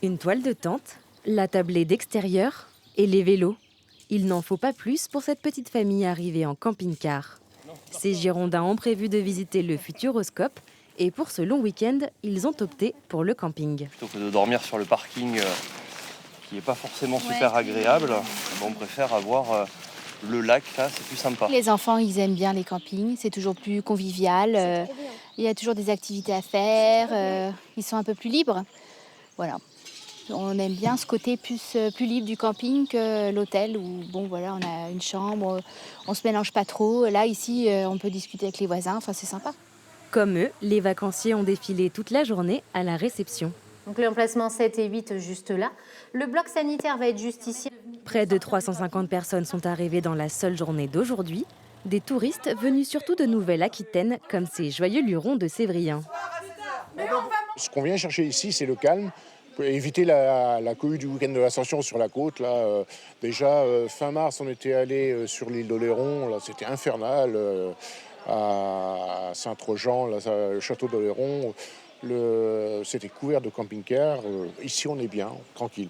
Une toile de tente, la tablée d'extérieur et les vélos. Il n'en faut pas plus pour cette petite famille arrivée en camping-car. Ces Girondins ont prévu de visiter le Futuroscope et pour ce long week-end, ils ont opté pour le camping. Plutôt que de dormir sur le parking qui n'est pas forcément super agréable, on préfère avoir le lac, là, c'est plus sympa. Les enfants, ils aiment bien les campings, c'est toujours plus convivial, il y a toujours des activités à faire, ils sont un peu plus libres. Voilà. On aime bien ce côté plus libre du camping que l'hôtel où on a une chambre, on se mélange pas trop. Là, ici, on peut discuter avec les voisins, c'est sympa. Comme eux, les vacanciers ont défilé toute la journée à la réception. Donc l'emplacement 7 et 8 juste là. Le bloc sanitaire va être juste ici. Près de 350 personnes sont arrivées dans la seule journée d'aujourd'hui. Des touristes venus surtout de Nouvelle-Aquitaine, comme ces joyeux lurons de Sévrien. Ce qu'on vient chercher ici, c'est le calme. Pour éviter la cohue du week-end de l'Ascension sur la côte. Là, déjà, fin mars, on était allé sur l'île d'Oléron. Là, c'était infernal. À Saint-Trojan, le château d'Oléron, c'était couvert de camping-cars. Ici, on est bien, tranquille.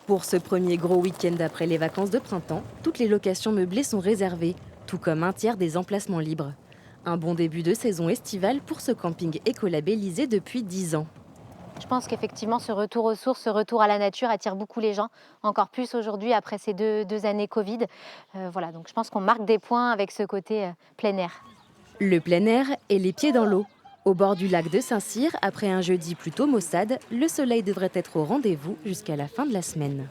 Pour ce premier gros week-end après les vacances de printemps, toutes les locations meublées sont réservées, tout comme un tiers des emplacements libres. Un bon début de saison estivale pour ce camping écolabellisé depuis 10 ans. Je pense qu'effectivement, ce retour aux sources, ce retour à la nature attire beaucoup les gens, encore plus aujourd'hui après ces deux années Covid. Donc je pense qu'on marque des points avec ce côté plein air. Le plein air et les pieds dans l'eau. Au bord du lac de Saint-Cyr, après un jeudi plutôt maussade, le soleil devrait être au rendez-vous jusqu'à la fin de la semaine.